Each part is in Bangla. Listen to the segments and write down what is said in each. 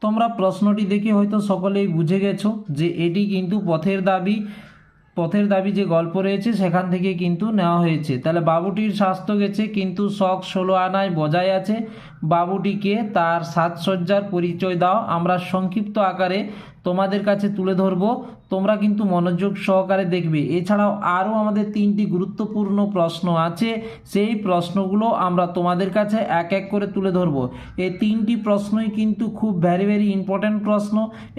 তোমরা প্রশ্নটি দেখে হয়তো সকলেই বুঝে গেছো যে এটি কিন্তু পথের দাবি যে গল্প রয়েছে সেখান থেকে কিন্তু নেওয়া হয়েছে। তাহলে বাবুটির স্বাস্থ্য গেছে কিন্তু শখ 16 আনায় বজায় আছে, বাবুটিকে তার সাজসজ্জার পরিচয় দাও। আমরা সংক্ষিপ্ত আকারে তোমাদের কাছে তুলে ধরবো, তোমরা কিন্তু মনোযোগ সহকারে দেখবে। এছাড়াও আরও আমাদের 3টি গুরুত্বপূর্ণ প্রশ্ন আছে, সেই প্রশ্নগুলো আমরা তোমাদের কাছে এক এক করে তুলে ধরবো। এই 3টি প্রশ্নই কিন্তু খুব ভেরি ইম্পর্ট্যান্ট প্রশ্ন,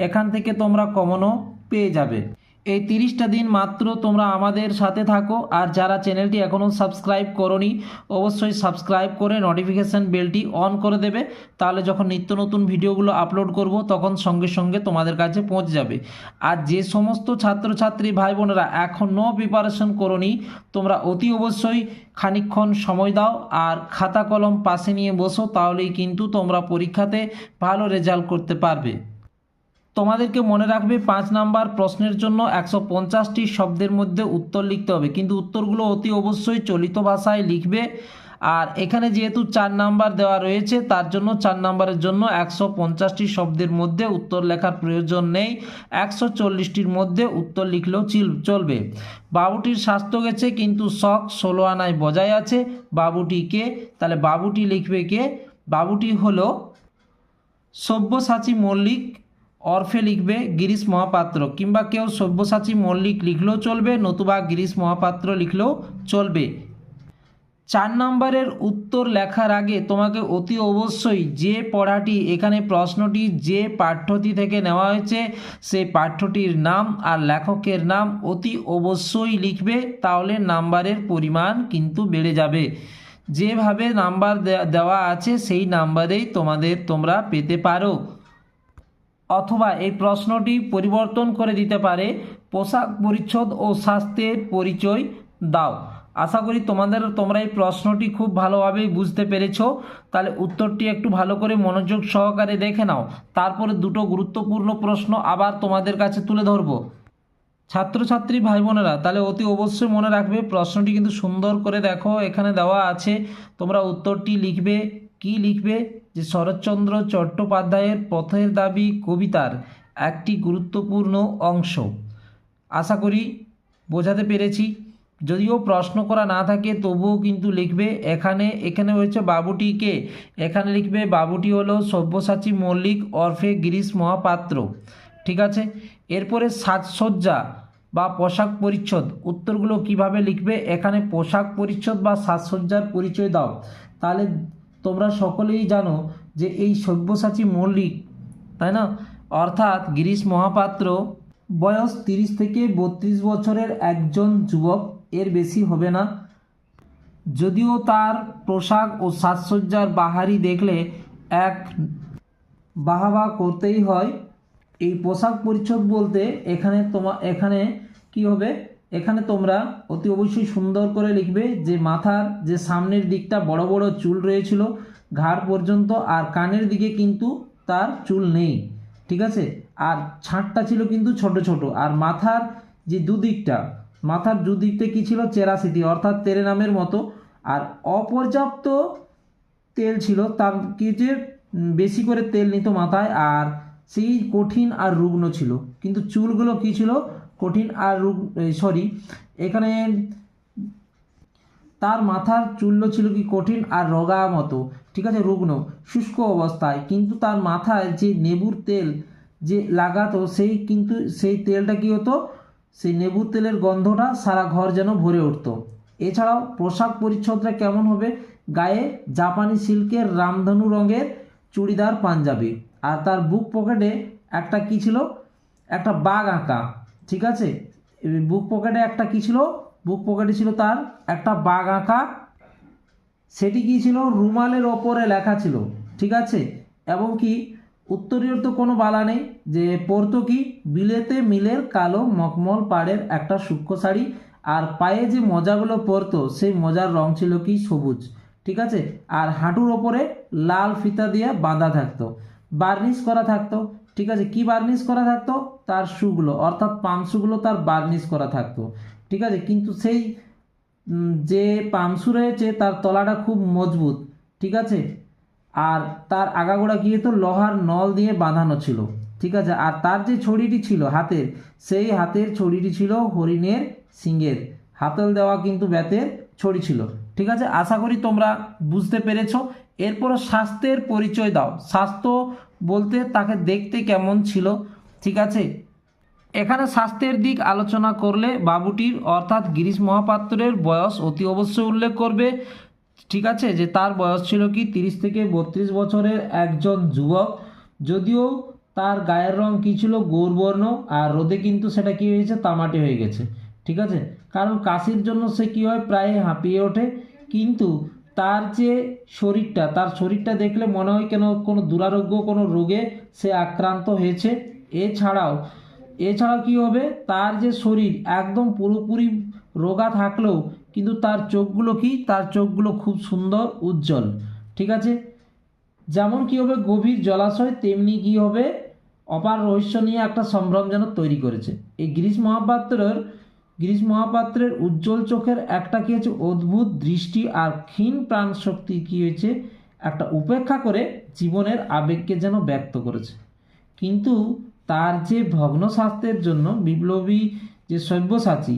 এখান থেকে তোমরা কমনও পেয়ে যাবে। এই 30টা দিন মাত্র তোমরা আমাদের সাথে থাকো। আর যারা চ্যানেলটি এখনও সাবস্ক্রাইব করোনি অবশ্যই সাবস্ক্রাইব করে নোটিফিকেশান বেলটি অন করে দেবে, তাহলে যখন নিত্য নতুন ভিডিওগুলো আপলোড করব তখন সঙ্গে সঙ্গে তোমাদের কাছে পৌঁছে যাবে। আর যে সমস্ত ছাত্রছাত্রী ভাই বোনেরা এখনও প্রিপারেশন করোনি, তোমরা অতি অবশ্যই খানিকক্ষণ সময় দাও আর খাতা কলম পাশে নিয়ে বসো, তাহলেই কিন্তু তোমরা পরীক্ষাতে ভালো রেজাল্ট করতে পারবে। তোমাদেরকে মনে রাখবে 5 নাম্বার প্রশ্নের জন্য 150টি শব্দের মধ্যে উত্তর লিখতে হবে, কিন্তু উত্তরগুলো অতি অবশ্যই চলিত ভাষায় লিখবে। আর এখানে যেহেতু 4 নাম্বার দেওয়া রয়েছে তার জন্য 4 নাম্বারের জন্য 150টি শব্দের মধ্যে উত্তর লেখার প্রয়োজন নেই, 140টির মধ্যে উত্তর লিখলেও চলবে। বাবুটির স্বাস্থ্য গেছে কিন্তু শখ 16 আনায় বজায় আছে, বাবুটি কে? তাহলে বাবুটি লিখবে কে? বাবুটি হলো সব্যসাচী মল্লিক, অর্ফে লিখবে গিরিশ মহাপাত্র, কিংবা কেউ সব্যসাচী মল্লিক লিখলেও চলবে, নতুবা গিরিশ মহাপাত্র লিখলেও চলবে। 4 নম্বরের উত্তর লেখার আগে তোমাকে অতি অবশ্যই যে পড়াটি এখানে প্রশ্নটি যে পাঠ্যটি থেকে নেওয়া হয়েছে সেই পাঠ্যটির নাম আর লেখকের নাম অতি অবশ্যই লিখবে, তাহলে নাম্বারের পরিমাণ কিন্তু বেড়ে যাবে। যেভাবে নাম্বার দেওয়া আছে সেই নাম্বারেই তোমরা পেতে পারো। অথবা এই প্রশ্নটি পরিবর্তন করে দিতে পারে, পোশাক পরিচ্ছদ ও স্বাস্থ্যের পরিচয় দাও। আশা করি তোমরা এই প্রশ্নটি খুব ভালোভাবেই বুঝতে পেরেছো। তাহলে উত্তরটি একটু ভালো করে মনোযোগ সহকারে দেখে নাও, তারপরে দুটো গুরুত্বপূর্ণ প্রশ্ন আবার তোমাদের কাছে তুলে ধরবো। ছাত্রছাত্রী ভাই বোনেরা তাহলে অতি অবশ্যই মনে রাখবে, প্রশ্নটি কিন্তু সুন্দর করে দেখো, এখানে দেওয়া আছে, তোমরা উত্তরটি লিখবে। কি লিখবে? যে শরৎচন্দ্র চট্টোপাধ্যায়ের পথের দাবি কবিতার একটি গুরুত্বপূর্ণ অংশ। আশা করি বোঝাতে পেরেছি। যদিও প্রশ্ন করা না থাকে তবুও কিন্তু লিখবে। এখানে হচ্ছে বাবুটি কে, এখানে লিখবে বাবুটি হলো সব্যসাচী মল্লিক ওরফে গিরিশ মহাপাত্র। ঠিক আছে, এরপরে সাজসজ্জা বা পোশাক পরিচ্ছদ, উত্তরগুলো কিভাবে লিখবে? এখানে পোশাক পরিচ্ছদ বা সাজসজ্জার পরিচয় দাও। তাহলে তোমরা সকলেই জানো যে এই সব্যসাচী মল্লিক, তাই না, অর্থাৎ গিরিশ মহাপাত্র বয়স 30 থেকে 32 বছরের একজন যুবক, এর বেশি হবে না। যদিও তার পোশাক ও সাজসজ্জার বাহারি দেখলে এক বাহাবা করতেই হয়। এই পোশাক পরিচ্ছদ বলতে এখানে কি হবে? এখানে তোমরা অতি অবশ্যই সুন্দর করে লিখবে যে মাথার যে সামনের দিকটা বড় বড় চুল রয়েছিল ঘাড় পর্যন্ত, আর কানের দিকে কিন্তু তার চুল নেই। ঠিক আছে, আর ছাঁটটা ছিল কিন্তু ছোট ছোট, আর মাথার দুদিকটা কি ছিল? চেরাশিতি, অর্থাৎ তেরে নামের মতো। আর অপর্যাপ্ত তেল ছিল, তার কি যে বেশি করে তেল নিত মাথায়, আর সেই কঠিন আর রুগ্ন ছিল। কিন্তু চুলগুলো কি ছিল? কঠিন আর এখানে তার মাথার চুলগুলো ছিল কি? কঠিন আর রোগা মতো, ঠিক আছে, রুগ্ন শুষ্ক অবস্থায়। কিন্তু তার মাথায় যে নেবুর তেল যে লাগাতো সেই তেলটা কি হতো? সেই নেবুর তেলের গন্ধটা সারা ঘর যেন ভরে উঠতো। এছাড়াও পোশাক পরিচ্ছদটা কেমন হবে? গায়ে জাপানি সিল্কের রামধনু রঙের চুড়িদার পাঞ্জাবি, আর তার বুক পকেটে একটা কি ছিল? একটা বাঘ আঁকা। ঠিক আছে, বুক পকেটে একটা কি ছিল? বুক পকেটে ছিল তার একটা বাঘ আঁকা। সেটি কি ছিল? রুমালের ওপরে লেখা ছিল। ঠিক আছে, এবং কি উত্তরীয় তো কোনো বালা নেই, যে পরতো কি? বিলেতে মিলের কালো মখমল পাড়ের একটা সূক্ষ্ম শাড়ি, আর পায়ে যে মোজাগুলো পরতো সেই মোজার রং ছিল কি? সবুজ। ঠিক আছে, আর হাঁটুর ওপরে লাল ফিতা দিয়ে বাঁধা থাকতো, বার্নিশ করা থাকতো। ঠিক আছে, কি বার্নিশ করা থাকতো? তার শুগুলো, অর্থাৎ পামশুগুলো তার বার্নিশ করা থাকতো। ঠিক আছে, কিন্তু সেই যে পামসু রয়েছে তার তলাটা খুব মজবুত। ঠিক আছে, আর তার আগাগোড়া কী হতো লোহার নল দিয়ে বাঁধানো ছিল, ঠিক আছে। আর তার যে ছড়িটি ছিল হাতের, সেই হাতের ছড়িটি ছিল হরিণের শিঙের, হাতল দেওয়া কিন্তু বেতের ছড়ি ছিল, ঠিক আছে। আশা করি তোমরা বুঝতে পেরেছো। এরপর স্বাস্থ্যের পরিচয় দাও। স্বাস্থ্য বলতে তাকে দেখতে কেমন ছিল, ঠিক আছে। এখানে স্বাস্থ্যের দিক আলোচনা করলে বাবুটির অর্থাৎ গিরিশ মহাপাত্রের বয়স অতি অবশ্যই উল্লেখ করবে, ঠিক আছে, যে তার বয়স ছিল কি 30 থেকে 32 বছরের একজন যুবক। যদিও তার গায়ের রং কী ছিল গৌরবর্ণ, আর রোদে কিন্তু সেটা কী হয়েছে তামাটে হয়ে গেছে, ঠিক আছে। কারণ কাশির জন্য সে কী হয় প্রায় হাঁপিয়ে ওঠে। কিন্তু তার যে শরীরটা, তার শরীরটা দেখলে মনে হয় কেন কোনো দুরারোগ্য কোনো রোগে সে আক্রান্ত হয়েছে। এছাড়াও কী হবে, তার যে শরীর একদম পুরোপুরি রোগা থাকলেও কিন্তু তার চোখগুলো খুব সুন্দর উজ্জ্বল, ঠিক আছে। যেমন কী হবে গভীর জলাশয়, তেমনি কী হবে অপার রহস্য নিয়ে একটা সম্ভ্রম যেন তৈরি করেছে। এই গিরিশ মহাপাত্রের উজ্জ্বল চোখের একটা কী হয়েছে অদ্ভুত দৃষ্টি আর ক্ষীণ প্রাণ শক্তি কী হয়েছে একটা উপেক্ষা করে জীবনের আবেগকে যেন ব্যক্ত করেছে। কিন্তু তার যে ভগ্ন স্বাস্থ্যের জন্য বিপ্লবী যে সব্যসাচী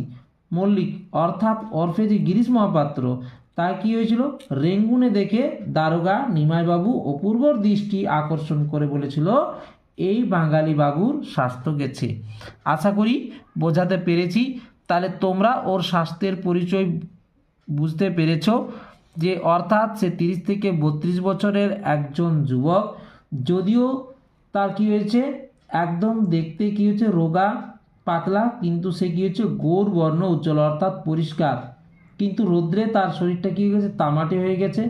মল্লিক অর্থাৎ ওরফে যে গিরিশ মহাপাত্র, তার কী হয়েছিল রেঙ্গুনে দেখে দারোগা নিমাইবাবু অপূর্ব দৃষ্টি আকর্ষণ করে বলেছিল এই বাঙালি বাবুর স্বাস্থ্য গেছে। আশা করি বোঝাতে পেরেছি। তাহলে তোমরা ওর স্বাস্থ্যের পরিচয় বুঝতে পেরেছ, যে অর্থাৎ সে 30 থেকে 32 বছরের একজন যুবক। যদিও তার কী হয়েছে একদম দেখতে কী হয়েছে রোগা পাতলা, কিন্তু সে কী হচ্ছে গৌর বর্ণ উজ্জ্বল অর্থাৎ পরিষ্কার। কিন্তু রৌদ্রে তার শরীরটা কী হয়ে গেছে তামাটে হয়ে গেছে,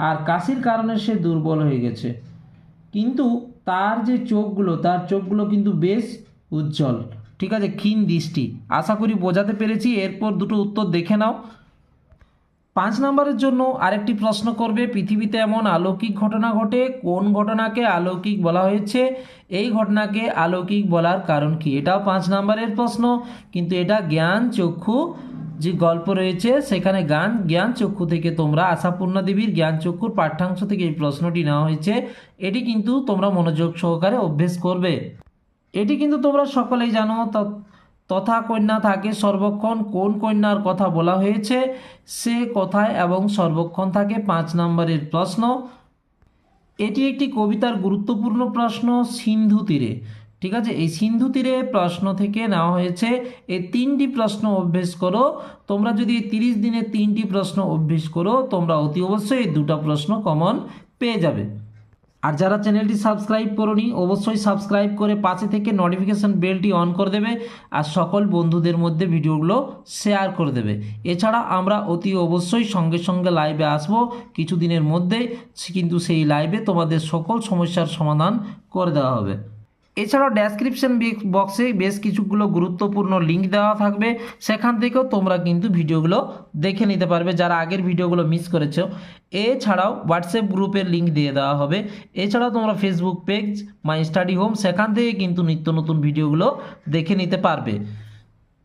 আর কাশির কারণে সে দুর্বল হয়ে গেছে। কিন্তু তার যে তার চোখগুলো কিন্তু বেশ উজ্জ্বল, ঠিক আছে, ক্ষীণ দৃষ্টি। আশা করি বোঝাতে পেরেছি। এরপর দুটো উত্তর দেখে নাও। 5 নম্বরের জন্য আরেকটি প্রশ্ন করবে, পৃথিবীতে এমন অলৌকিক ঘটনা ঘটে, কোন ঘটনাকে অলৌকিক বলা হয়েছে, এই ঘটনাকে অলৌকিক বলার কারণ কি? এটাও 5 নম্বরের প্রশ্ন, কিন্তু এটা জ্ঞান চক্ষু যে গল্প রয়েছে সেখানে জ্ঞান চক্ষু থেকে তোমরা আশাপূর্ণা দেবীর জ্ঞান চক্ষুর পাঠ্যাংশ থেকে এই প্রশ্নটি নেওয়া হয়েছে। এটি কিন্তু তোমরা মনোযোগ সহকারে অভ্যেস করবে। এটি কিন্তু তোমরা সকলেই জানো। তথা কন্যা থাকে সর্বক্ষণ, কোন কন্যার কথা বলা হয়েছে সে কোথায় এবং সর্বক্ষণ থাকে 5 নম্বরের প্রশ্ন। এটি একটি কবিতার গুরুত্বপূর্ণ প্রশ্ন সিন্ধু তীরে, ঠিক আছে। এই সিন্ধু তীরে প্রশ্ন থেকে নেওয়া হয়েছে। এই 3টি প্রশ্ন অভ্যেস করো। তোমরা যদি 30 দিনে 3টি প্রশ্ন অভ্যেস করো তোমরা অতি অবশ্যই এই 2টা প্রশ্ন কমন পেয়ে যাবে। আর যারা চ্যানেলটি সাবস্ক্রাইব করোনি অবশ্যই সাবস্ক্রাইব করে পাশে থেকে নোটিফিকেশান বেলটি অন করে দেবে, আর সকল বন্ধুদের মধ্যে ভিডিওগুলো শেয়ার করে দেবে। এছাড়া আমরা অতি অবশ্যই সঙ্গে সঙ্গে লাইভে আসব কিছুদিনের মধ্যেই, কিন্তু সেই লাইভে তোমাদের সকল সমস্যার সমাধান করে দেওয়া হবে। এছাড়াও ডেসক্রিপশন বক্সে বেশ কিছুগুলো গুরুত্বপূর্ণ লিঙ্ক দেওয়া থাকবে, সেখান থেকেও তোমরা কিন্তু ভিডিওগুলো দেখে নিতে পারবে যারা আগের ভিডিওগুলো মিস করেছো। এছাড়াও হোয়াটসঅ্যাপ গ্রুপের লিঙ্ক দিয়ে দেওয়া হবে। এছাড়াও তোমরা Facebook page my study home, সেখান থেকে কিন্তু নিত্য নতুন ভিডিওগুলো দেখে নিতে পারবে।